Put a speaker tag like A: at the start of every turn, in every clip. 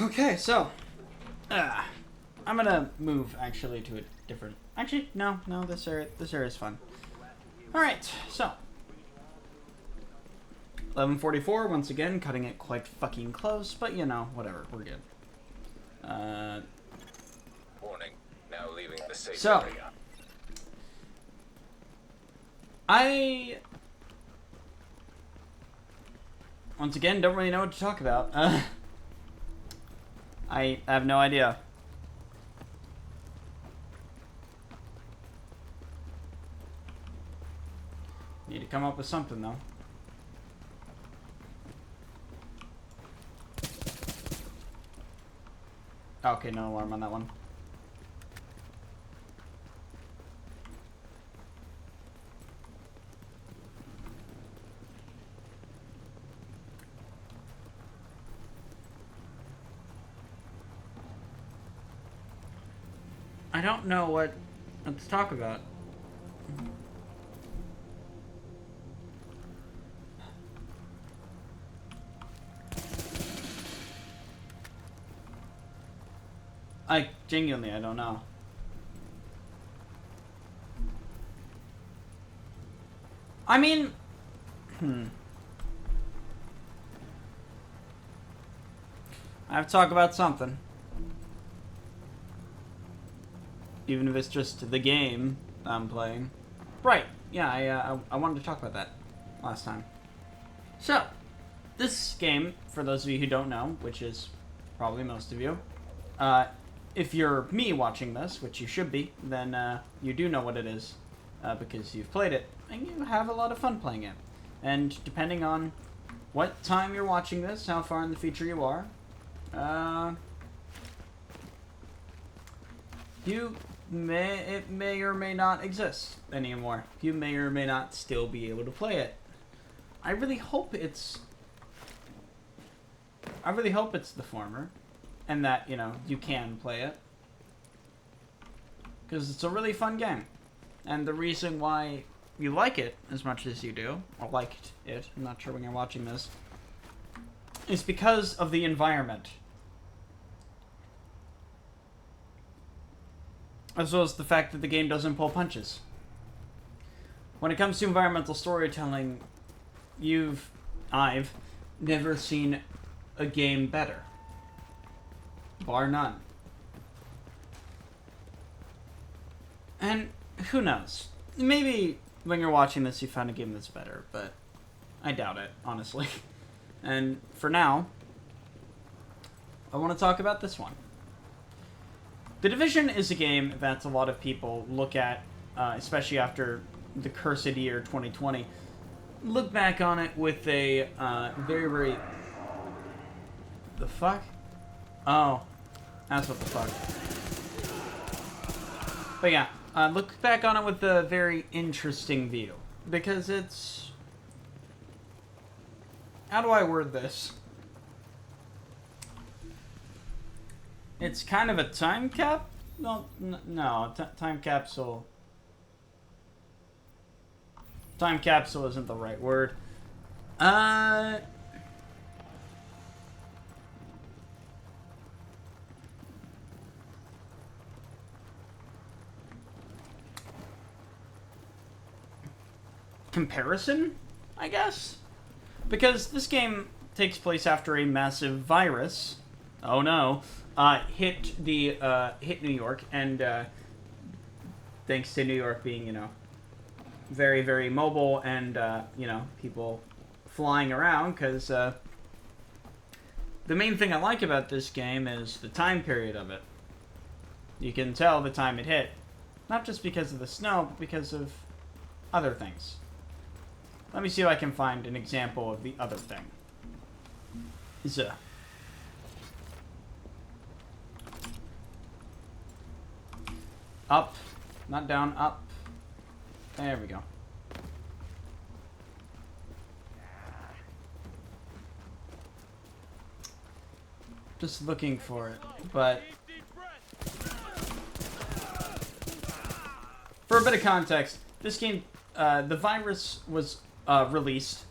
A: Okay, so I'm gonna move actually to a different. Actually, no, this area is fun. All right, so 11:44 once again, cutting it quite fucking close, but you know, whatever, we're good.
B: Warning. Now leaving the safe
A: So
B: area.
A: I once again don't really know what to talk about. I have no idea. Need to come up with something though. Okay, no alarm on that one. I don't know what to talk about. I genuinely, I don't know. I mean, I have to talk about something. Even if it's just the game I'm playing. Right, yeah, I wanted to talk about that last time. So, this game, for those of you who don't know, which is probably most of you, if you're me watching this, which you should be, then you do know what it is, because you've played it, and you have a lot of fun playing it. And depending on what time you're watching this, how far in the future you are, it may or may not exist anymore. You may or may not still be able to play it. I really hope it's the former, and that, you know, you can play it. Because it's a really fun game. And the reason why you like it as much as you do, or liked it, I'm not sure when you're watching this, is because of the environment. As well as the fact that the game doesn't pull punches. When it comes to environmental storytelling, I've never seen a game better. Bar none. And who knows? Maybe when you're watching this you found a game that's better, but I doubt it, honestly. And for now, I want to talk about this one. The Division is a game that a lot of people look at, especially after the cursed year 2020, look back on it with a very, very... The fuck? Oh, that's what the fuck. But yeah, look back on it with a very interesting view. Because it's... How do I word this? It's kind of a time cap? No, time capsule. Time capsule isn't the right word. Comparison, I guess? Because this game takes place after a massive virus. Oh no. Hit New York, and thanks to New York being, you know, very, very mobile, and you know, people flying around, because the main thing I like about this game is the time period of it. You can tell the time it hit, not just because of the snow, but because of other things. Let me see if I can find an example of the other thing. Up, not down, up. There we go. Just looking for it, but... For a bit of context, this game, the virus was released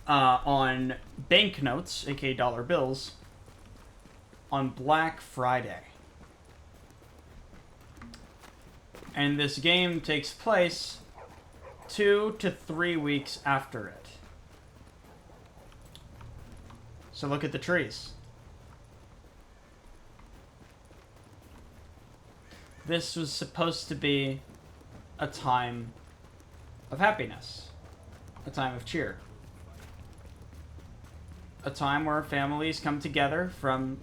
A: on banknotes, aka dollar bills, on Black Friday. And this game takes place 2 to 3 weeks after it. So look at the trees. This was supposed to be a time of happiness, a time of cheer, a time where families come together from,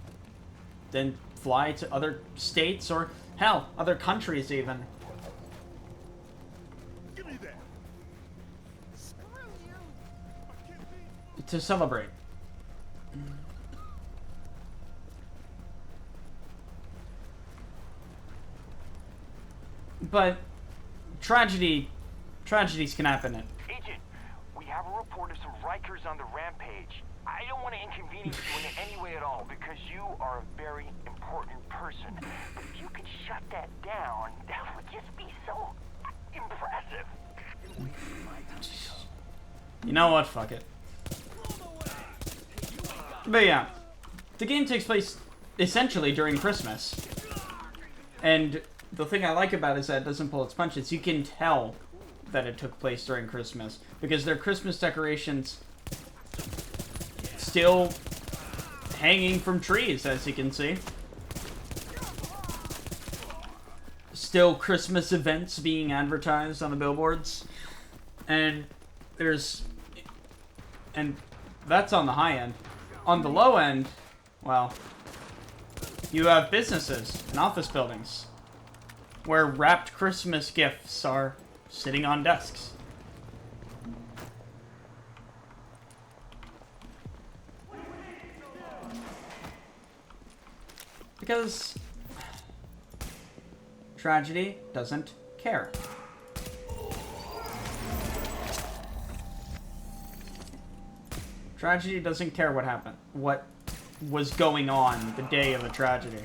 A: then fly to other states or, hell, other countries even.
C: Give me that.
A: To celebrate. But tragedies can happen.
D: Agent, we have a report of some Rikers on the rampage. I don't want to inconvenience you in any way at all because you are a very important person. But if you could shut that down, that would just be so impressive.
A: You know what? Fuck it. But yeah, the game takes place essentially during Christmas. And the thing I like about it is that it doesn't pull its punches. You can tell that it took place during Christmas because their Christmas decorations still hanging from trees, as you can see. Still Christmas events being advertised on the billboards. And that's on the high end. On the low end, well, you have businesses and office buildings where wrapped Christmas gifts are sitting on desks. Because tragedy doesn't care. Tragedy doesn't care what happened, what was going on the day of the tragedy.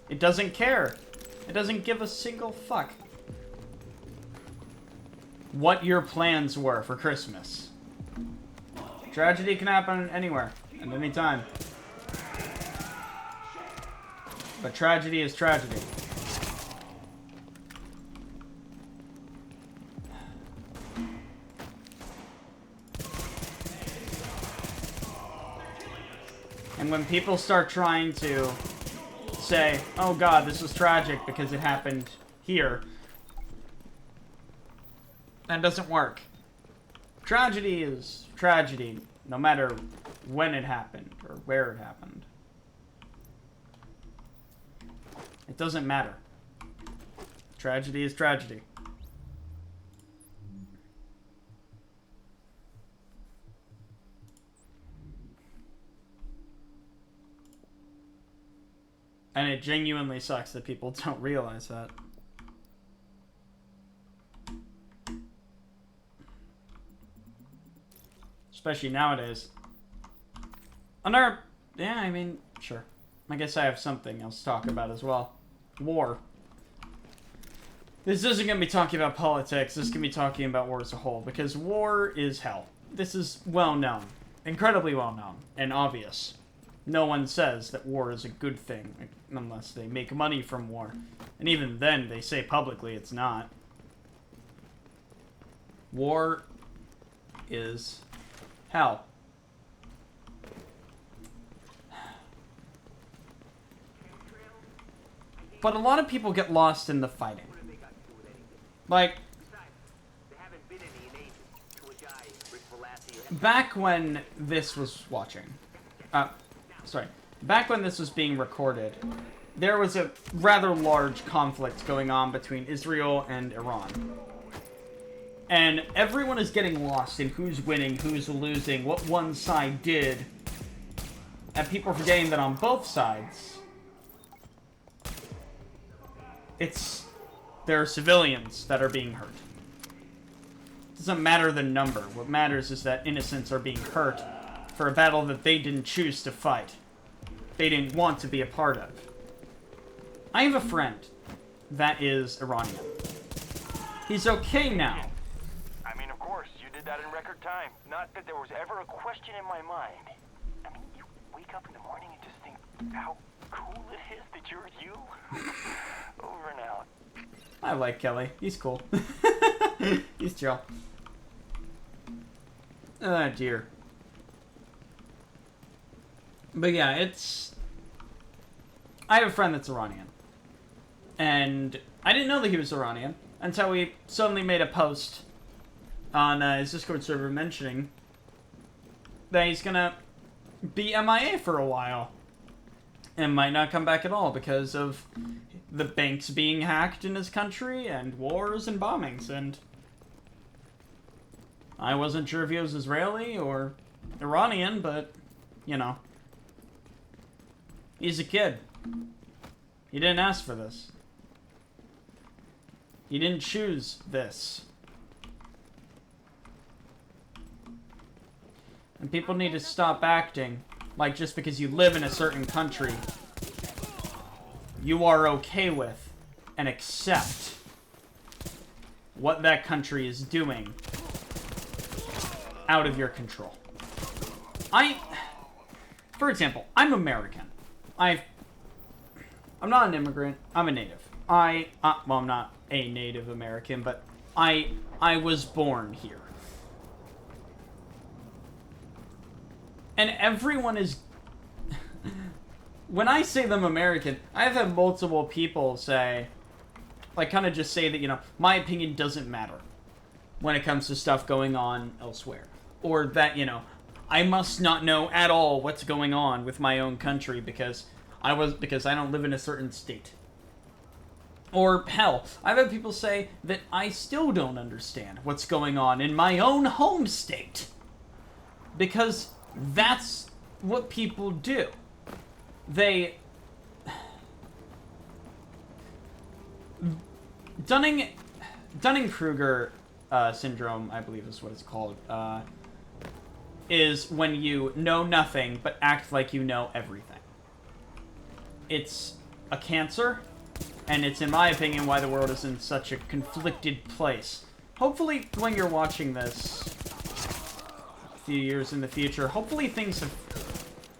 A: It doesn't care. It doesn't give a single fuck what your plans were for Christmas. Tragedy can happen anywhere, at any time. But tragedy is tragedy. And when people start trying to say, oh god, this was tragic because it happened here, that doesn't work. Tragedy is tragedy, no matter when it happened or where it happened. It doesn't matter. Tragedy is tragedy. And it genuinely sucks that people don't realize that. Especially nowadays. Yeah, I mean, sure. I guess I have something else to talk about as well. War. This isn't going to be talking about politics. This is going to be talking about war as a whole. Because war is hell. This is well known. Incredibly well known. And obvious. No one says that war is a good thing, unless they make money from war. And even then, they say publicly it's not. War is hell. But a lot of people get lost in the fighting. Like, back when this was back when this was being recorded, there was a rather large conflict going on between Israel and Iran. And everyone is getting lost in who's winning, who's losing, what one side did. And people are forgetting that on both sides, there are civilians that are being hurt. It doesn't matter the number. What matters is that innocents are being hurt for a battle that they didn't choose to fight. They didn't want to be a part of. I have a friend that is Iranian. He's okay now.
D: I mean, of course, you did that in record time. Not that there was ever a question in my mind. I mean, you wake up in the morning and just think, how cool it is that you're you. Over and out.
A: I like Kelly. He's cool. He's chill. Oh, dear. But yeah, it's... I have a friend that's Iranian. And I didn't know that he was Iranian until he suddenly made a post on his Discord server mentioning that he's gonna be MIA for a while. And might not come back at all because of the banks being hacked in his country and wars and bombings. And I wasn't sure if he was Israeli or Iranian, but, you know. He's a kid. He didn't ask for this. He didn't choose this. And people need to stop acting like just because you live in a certain country, you are okay with and accept what that country is doing out of your control. For example, I'm American. I'm not an immigrant. I'm a native. Well, I'm not a Native American, but I was born here. And everyone is... When I say them American, I've had multiple people say, like, kind of just say that, you know, my opinion doesn't matter when it comes to stuff going on elsewhere. Or that, you know, I must not know at all what's going on with my own country because I don't live in a certain state. Or, hell, I've had people say that I still don't understand what's going on in my own home state. Because that's what people do. Dunning-Kruger syndrome, I believe is what it's called, is when you know nothing but act like you know everything. It's a cancer, and it's, in my opinion, why the world is in such a conflicted place. Hopefully, when you're watching this a few years in the future, hopefully things have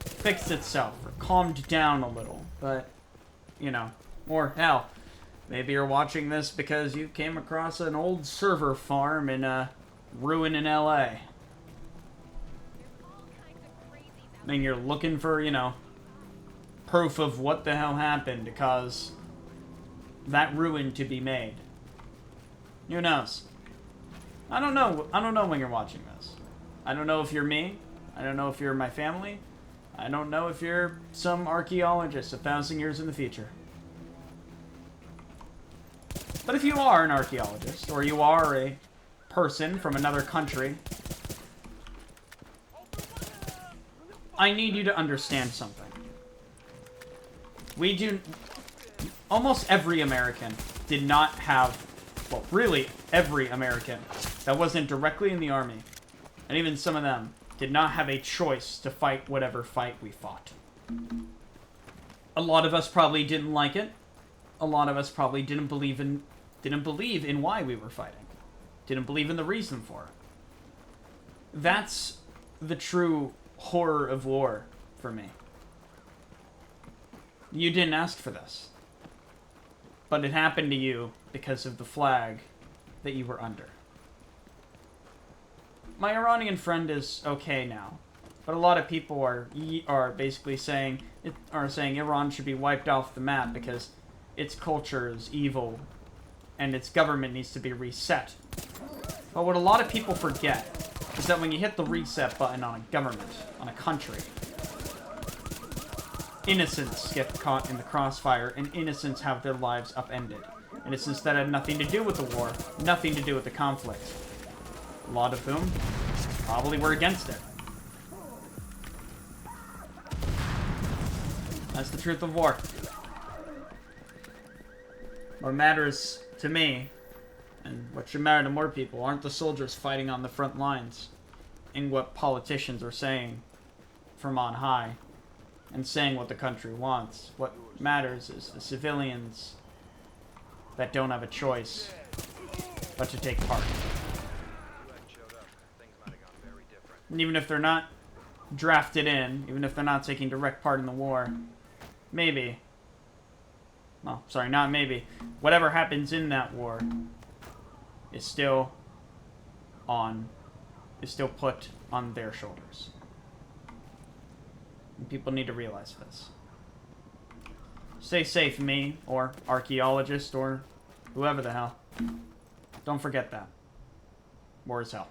A: fixed itself or calmed down a little. But, you know, or hell, maybe you're watching this because you came across an old server farm in a ruin in LA. And you're looking for, you know, proof of what the hell happened to cause that ruin to be made. Who knows? I don't know when you're watching this. I don't know if you're me. I don't know if you're my family. I don't know if you're some archaeologist 1,000 years in the future. But if you are an archaeologist, or you are a person from another country, I need you to understand something. Almost every American did not have, well, really every American that wasn't directly in the army, and even some of them, did not have a choice to fight whatever fight we fought. A lot of us probably didn't like it. A lot of us probably didn't believe in why we were fighting. Didn't believe in the reason for it. That's the true horror of war for me. You didn't ask for this. But it happened to you because of the flag that you were under. My Iranian friend is okay now, but a lot of people are basically saying Iran should be wiped off the map because its culture is evil and its government needs to be reset. But what a lot of people forget is that when you hit the reset button on a government, on a country, innocents get caught in the crossfire and innocents have their lives upended. Innocents that had nothing to do with the war, nothing to do with the conflict. A lot of whom probably were against it. That's the truth of war. What matters to me, and what should matter to more people, aren't the soldiers fighting on the front lines, and what politicians are saying from on high, and saying what the country wants. What matters is the civilians that don't have a choice but to take part. And even if they're not drafted in, even if they're not taking direct part in the war, maybe. Well, sorry, not maybe. Whatever happens in that war is still put on their shoulders. And people need to realize this. Stay safe, me, or archaeologist, or whoever the hell. Don't forget that. War is hell.